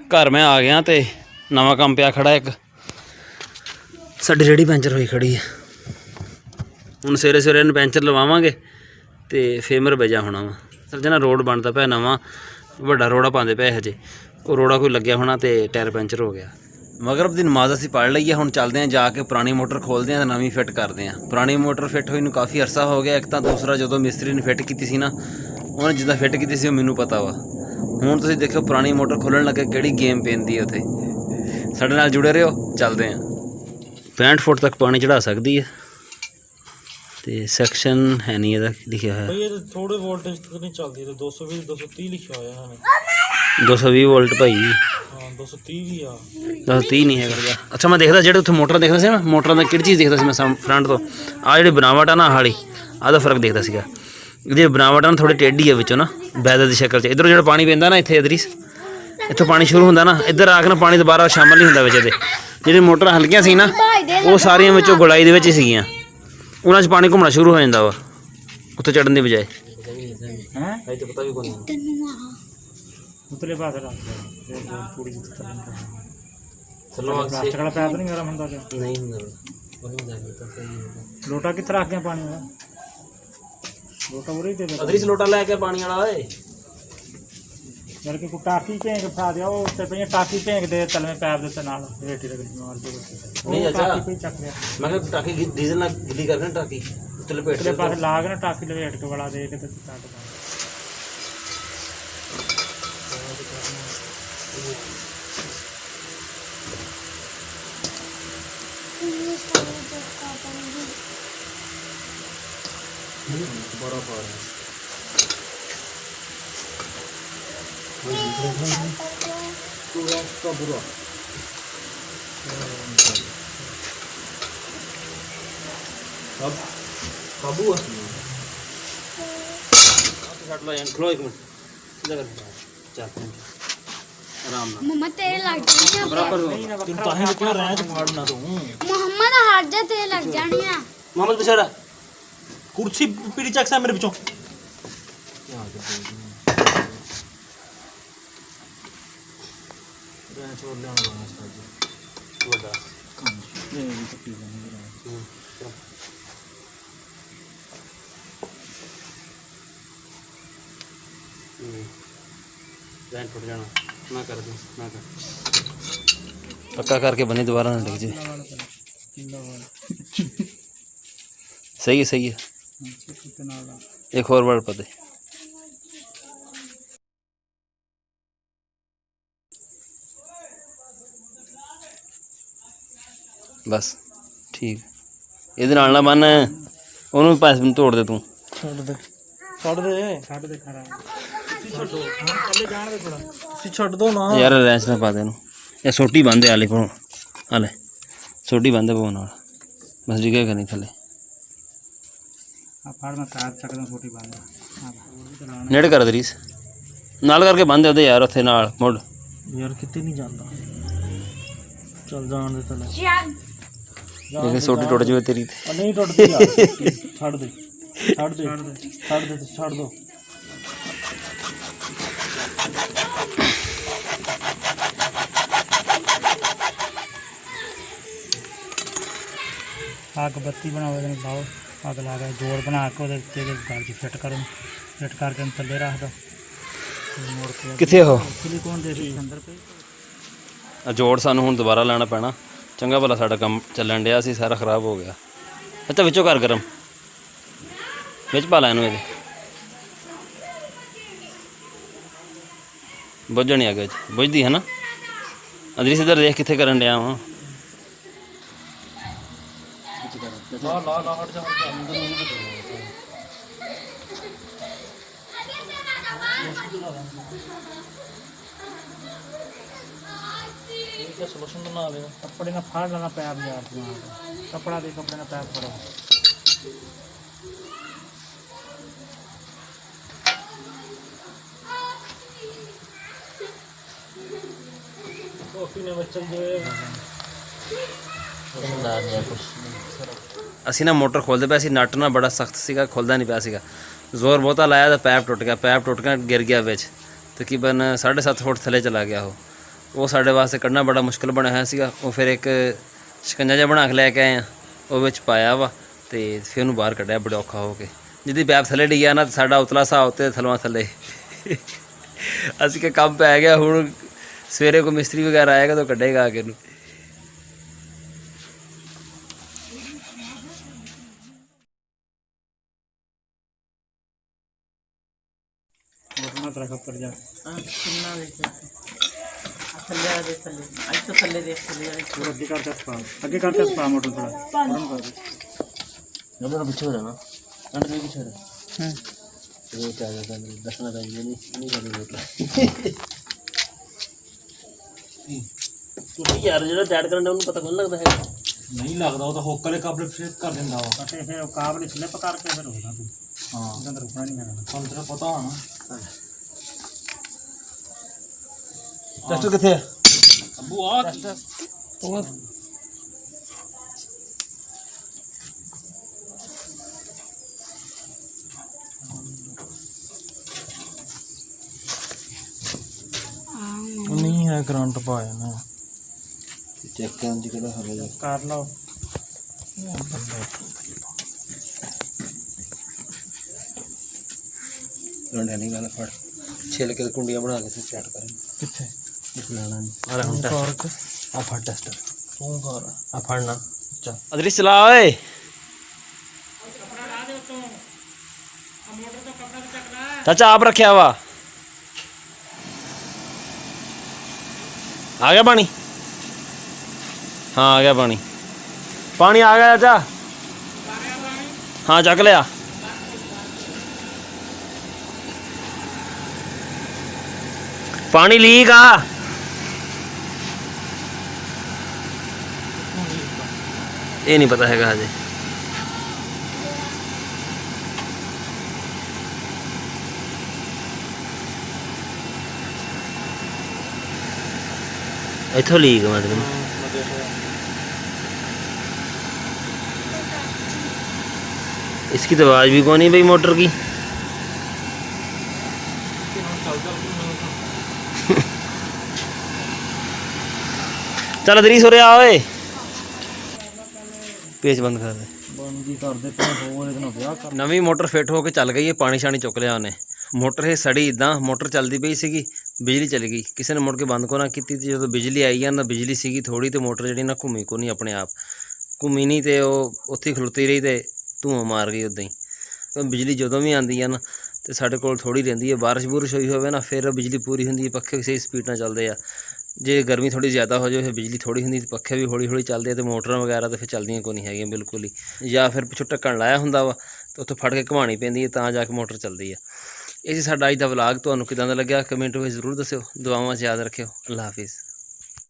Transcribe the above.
घर मैं आ गया तो नवा काम पिया खड़ा एक साडी रेहड़ी पैंचर हुई खड़ी है। हुण सवेरे सवेरे इन्हूं पैंचर लवावांगे तो फिर मेरा बजा होना वा। सर्जना रोड बनता पाया नवा वड्डा रोड़ा पाते पे हजे वो रोड़ा कोई लग्या होना तो टायर पैंचर हो गया। मगरब की नमाज असीं पढ़ लई है। हुण चलदे हैं जाके पुरानी मोटर खोलते हैं तो नवीं फिट करते हैं। पुरानी मोटर फिट हुई नूं काफ़ी अरसा हो गया। एक तो दूसरा जो मिस्त्री ने फिट की सी ना उन्हें जिद्दां फिट की सी मैनूं पता वा। हुण तुसीं देखो पुरानी मोटर खोलण लगे किहड़ी गेम पैंदी है उत्थे। साडे नाल जुड़े रहो चलते हैं। 65 फुट तक पानी चढ़ा सकती है तो सैक्शन है नहीं इहदा लिखिया है। थोड़े वोल्टेज तक नहीं चलती तो 220 230 लिखा हुआ है। 220 वोल्ट भाई। हाँ 230 ही आ 230 नहीं है करदा। अच्छा मैं देखदा जेहड़े उत्थे मोटर देखदा सी ना मोटर दा किहड़ी चीज़ देखदा सी मैं फ्रंट तो आ जिहड़ी बनावट आ ना हाली आदा फर्क देखदा सीगा। जी बनावट ना थोड़ी टेढ़ी है विचों ना बैदल की शक्ल च। इधरों जो पानी पैंदा ना इत्थे इधर इत्थों पानी शुरू होंदा ना इधर आके ना पानी दोबारा शामिल नहीं होंदा विच इहदे। जिहड़ी मोटर हल्कियां सी ना वो सारियां विचों गुलाई दे विच ही सीगियां उन्हां च पानी घुमना शुरू हो जांदा वा उत्थे चढ़न दी बजाय। हैं तो पता भी कोई उतले पास रख पूरी चलो प्लास्टिक वाला पैप नहीं गरम हुंदा नहीं हुंदा। लोटा कित्थे रख गया पानी वाला लोटा उरे दे दे अदरीस लोटा लै के पानी वाला ओए बल्कि को टाकी भेंग फा दिया वो उत्ते पे टाकी भेंग दे तलवे पैप दे नाल रेटी रख मार दे नहीं अच्छा कोई चक लिया मैं कहा टाकी डीजल ना गिली करके टाकी चल पेट उतले पास ला के ना टाकी लपेट के बड़ा दे के ते स्टार्ट कर। बड़ा पार पूरा का बुरा अब काबू है काट लो यार खलो एक मिनट सीधा कर चल आराम ना मम्मा तेरे लग जानी है बराबर तुम ताहे क्यों रैंच मारना तू मोहम्मद हट जा तेरे लग जानी है। मोहम्मद बेचारा कुर्सी पीड़ी चक से मेरे पिछों रैंच और लेना है बड़ा नहीं पट्टी बनी रैंच फट जाना ना कर दे ना कर पक्का करके बनी दोबारा ना लग जाए। सही है एक और बार पता बस ठीक ਇਹਦੇ ਨਾਲ ਨਾ ਬੰਨ ਉਹਨੂੰ ਵੀ ਪਾਸ ਤੋੜ ਦੇ ਤੂੰ ਛੱਡ ਦੇ ਖਰਾ ਛੱਡੋ ਥੱਲੇ ਜਾਣ ਦੇ ਥੋੜਾ ਤੁਸੀਂ ਛੱਡ ਦੋ ਨਾ ਯਾਰ ਰੈਂਚ ਨਾ ਪਾ ਦੇ ਇਹਨੂੰ ਇਹ ਸੋਟੀ ਬੰਦੇ ਆਲੇ ਕੋਲ ਆਲੇ ਸੋਟੀ ਬੰਦੇ ਪੋ ਨਾਲ ਬਸ ਜਿਗੇ ਕਰਨੀ ਥੱਲੇ ਆ ਫੜ ਮੈਂ ਕਾਰ ਚੱਕਦਾ ਛੋਟੀ ਬੰਦ ਨੇੜੇ ਕਰ ਦਰੀਸ ਨਾਲ ਕਰਕੇ ਬੰਦੇ ਉਹਦੇ ਯਾਰ ਉੱਥੇ ਨਾਲ ਮੁੱਢ ਯਾਰ ਕਿਤੇ ਨਹੀਂ ਜਾਂਦਾ ਚੱਲ ਜਾਣ ਦੇ ਥੱਲੇ ਇਹ ਸੋਟੀ ਟੁੱਟ ਜਾਵੇ ਤੇਰੀ ਤੇ ਨਹੀਂ ਟੁੱਟਦੀ ਯਾਰ ਛੱਡ ਦੇ ਛੱਡ ਦੋ आग बत्ती बनाओ लाओ अग ला के जोड़ बना के गल च फिट करके थले रख दो मुड़ के किथे हो सिलिकॉन दे अंदर पे जोड़ सानू हुण दोबारा लेना पैना चंगा भला साडा काम चलन डिया सी सारा खराब हो गया। अच्छा विचों कर गरम विच पा लै इनू इहदे बुझ जानी अग बुझदी है ना अदरीस इधर देख किथे करन डिया वां ला हट जा सोलूशन बना ले कपड़े ना फाड़ लेना पैप यार कपड़ा दे कपड़े ना पैप फड़ो कॉफी ने बच्चन जो ਅਸੀਂ ਨਾ ਮੋਟਰ ਖੋਲਦੇ ਪਏ ਸੀ ਨਟ ਨਾ ਬੜਾ ਸਖਤ ਸੀਗਾ ਖੁੱਲਦਾ ਨਹੀਂ ਪਿਆ ਸੀਗਾ ਜ਼ੋਰ ਬਹੁਤਾ ਲਾਇਆ ਤਾਂ ਪੈਪ ਟੁੱਟ ਗਿਆ ਗਿਰ ਗਿਆ ਵਿੱਚ ਤਕਰੀਬਨ 7.5 ਫੁੱਟ ਥੱਲੇ ਚਲਾ ਗਿਆ ਉਹ ਉਹ ਸਾਡੇ ਵਾਸਤੇ ਕੱਢਣਾ ਬੜਾ ਮੁਸ਼ਕਲ ਬਣਿਆ ਹੋਇਆ ਸੀਗਾ। ਉਹ ਫਿਰ ਇੱਕ ਸ਼ਿਕੰਜਾ ਜਿਹਾ ਬਣਾ ਕੇ ਲੈ ਕੇ ਆਏ ਆ, ਉਹ ਵਿੱਚ ਪਾਇਆ ਵਾ ਤੇ ਫਿਰ ਉਹਨੂੰ ਬਾਹਰ ਕੱਢਿਆ ਬੜਾ ਔਖਾ ਹੋ ਕੇ। ਜਿੱਦੀ ਪੈਪ ਥੱਲੇ ਡਿੱਗਿਆ ਨਾ ਸਾਡਾ ਉਤਲਾ ਹਿਸਾਬ ਉੱਤੇ ਥਲਵਾਂ ਥੱਲੇ। ਅਸੀਂ ਕਿ ਕੰਮ ਪੈ ਗਿਆ, ਹੁਣ ਸਵੇਰੇ ਕੋਈ ਮਿਸਤਰੀ ਵਗੈਰਾ ਆਏਗਾ ਤਾਂ ਕੱਢੇਗਾ ਆ ਕੇ ਨੂੰ। ਬਟਨਾ ਤੇਰਾ ਖੱਪਰ ਜਾ ਕਿੰਨਾ ਵਿੱਚ ਥੱਲੇ ਆ ਦੇ ਥੱਲੇ ਇੱਥੋਂ ਥੱਲੇ ਦੇ ਥੱਲੇ ਵਾਲੇ ਹੋਰ ਅੱਗੇ ਕਰ ਪਾ, ਅੱਗੇ ਕਰ ਪਾ ਮੋਟਰ ਥੋੜਾ ਗਰਮ ਕਰ ਦੇ। ਜਦੋਂ ਪਿੱਛੇ ਹੋ ਜਾਣਾ ਅੰਦਰ ਦੇ ਪਿੱਛੇ ਹੂੰ ਇਹ ਕਿਆ ਜਾਂਦਾ ਦੱਸਣਾ ਤਾਂ ਨਹੀਂ ਕਰੀ ਮੋਟਰ। ਤੁਸੀਂ ਯਾਰ ਜਿਹੜਾ ਟੈਡ ਕਰਨ ਦਾ ਉਹਨੂੰ ਪਤਾ ਕੋਣ ਲੱਗਦਾ ਹੈ? ਨਹੀਂ ਲੱਗਦਾ, ਉਹ ਤਾਂ ਹੁੱਕ ਵਾਲੇ ਕਾਬਲੇ ਫੇਰ ਕਰ ਦਿੰਦਾ ਵਾ। ਤੇ ਫਿਰ ਉਹ ਕਾਬਲੇ ਸਲਿੱਪ ਕਰਕੇ ਫਿਰ ਹੋਣਾ ਤੂੰ। ਹਾਂ ਉਹਦਾ ਤਾਂ ਰੁਕਣਾ ਨਹੀਂ ਹੈਗਾ, ਤੁਹਾਨੂੰ ਤੇਰਾ ਪਤਾ ਹੋਣਾ। ਟੈਸਟਰ ਕਿੱਥੇ ਹੈ? ਅੱਬੂ ਆ ਉਹ ਨਹੀਂ ਹੈ, ਕਰੰਟ ਪਾਇਆ ਨਾ। ਚੈੱਕ ਕਰਨ ਦੀ ਕਿਹੜਾ ਹਾਲ ਹੈ? ਕਰ ਲਓ। ਰੰਡਾ ਨਹੀਂ ਗੱਲ ਫੜ ਛਿਲ ਕੇ ਕੁੰਡੀਆਂ ਬਣਾ ਕੇ ਸੈੱਟ ਕਰੇ। ਕਿੱਥੇ ਲਾਣਾ ਨਹੀਂ ਆ ਹੁਣ ਕਰ ਆ ਫੜ ਟੈਸਟਰ ਤੂੰ ਕਰ ਆ ਫੜਨਾ। ਅੱਛਾ ਅਦਰੀ ਚਲਾ ਓਏ। ਚਾਚਾ ਆਪ ਰੱਖਿਆ ਵਾ। ਆ ਗਿਆ ਪਾਣੀ? ਹਾਂ ਆ ਗਿਆ ਪਾਣੀ। ਪਾਣੀ ਆ ਗਿਆ ਚਾਚਾ? ਹਾਂ ਚੱਕ ਲਿਆ। ਪਾਣੀ ਲੀਕ ਆ। ਇਹ ਨਹੀਂ ਪਤਾ ਹੈਗਾ ਹਜੇ। ਇੱਥੋं लीक मतलब इसकी तो आवाज़ भी कौन नहीं भाई मोटर की। चल अदरी सो रहा ओए पेच बंद कर दे। ਬੰਦੀ ਕਰਦੇ ਪਏ ਹੋਰ ਇਹਦੇ ਨਾਲ ਵਿਆਹ ਕਰ। ਨਵੀਂ ਮੋਟਰ ਫਿੱਟ ਹੋ ਕੇ ਚੱਲ ਗਈ ਹੈ। ਪਾਣੀ ਛਾਣੀ ਚੁੱਕ ਲਿਆ ਉਹਨੇ। ਮੋਟਰ ਇਹ ਸੜੀ ਇਦਾਂ, ਮੋਟਰ ਚੱਲਦੀ ਪਈ ਸੀਗੀ, ਬਿਜਲੀ ਚਲੀ ਗਈ। ਕਿਸੇ ਨੇ ਮੁੜ ਕੇ ਬੰਦ ਕੋ ਨਾ ਕੀਤੀ ਤੇ ਜਦੋਂ ਬਿਜਲੀ ਆਈ ਆ ਨਾ, ਬਿਜਲੀ ਸੀਗੀ ਥੋੜੀ ਤੇ ਮੋਟਰ ਜਿਹੜੀ ਨਾ ਘੁੰਮੀ ਕੋ ਨਹੀਂ ਆਪਣੇ ਆਪ, ਘੁੰਮੀ ਨਹੀਂ ਤੇ ਉਹ ਉੱਥੇ ਖਲੋਤੀ ਰਹੀ ਤੇ ਧੂੰਆਂ ਮਾਰ ਗਈ ਉੱਦਾਂ ਹੀ। ਤੇ ਬਿਜਲੀ ਜਦੋਂ ਵੀ ਆਉਂਦੀ ਆ ਨਾ ਤੇ ਸਾਡੇ ਕੋਲ ਥੋੜੀ ਰਹਿੰਦੀ ਹੈ। ਬਾਰਿਸ਼ ਬੁਰਿਸ਼ ਹੋਈ ਹੋਵੇ ਨਾ ਫਿਰ ਬਿਜਲੀ ਪੂਰੀ ਹੁੰਦੀ ਹੈ, ਪੱਖੇ ਸਹੀ ਸਪੀਡ ਨਾਲ ਚੱਲਦੇ ਆ। ਜੇ ਗਰਮੀ ਥੋੜੀ ਜ਼ਿਆਦਾ ਹੋ ਜਾਵੇ ਫਿਰ ਬਿਜਲੀ ਥੋੜੀ ਹੁੰਦੀ ਤੇ ਪੱਖੇ ਵੀ ਹੌਲੀ ਹੌਲੀ ਚੱਲਦੇ ਆ ਤੇ ਮੋਟਰਾਂ ਵਗੈਰਾ ਤਾਂ ਫਿਰ ਚੱਲਦੀਆਂ ਕੋਈ ਨਹੀਂ ਹੈਗੀਆਂ ਬਿਲਕੁਲ ਹੀ। ਜਾਂ ਫਿਰ ਪਿੱਛੋਂ ਢੱਕਣ ਲਾਇਆ ਹੁੰਦਾ ਵਾ ਤੇ ਉੱਥੋਂ ਫੜ ਕੇ ਘੁਮਾਉਣੀ ਪੈਂਦੀ ਹੈ ਤਾਂ ਜਾ ਕੇ ਮੋਟਰ ਚੱਲਦੀ ਆ। ਇਹ ਸੀ ਸਾਡਾ ਅੱਜ ਦਾ ਵਲੌਗ। ਤੁਹਾਨੂੰ ਕਿੱਦਾਂ ਦਾ ਲੱਗਿਆ ਕਮੈਂਟ ਵਿੱਚ ਜ਼ਰੂਰ ਦੱਸਿਓ। ਦੁਆਵਾਂ 'ਚ ਯਾਦ ਰੱਖਿਓ। ਅੱਲਾ ਹਾਫਿਜ਼।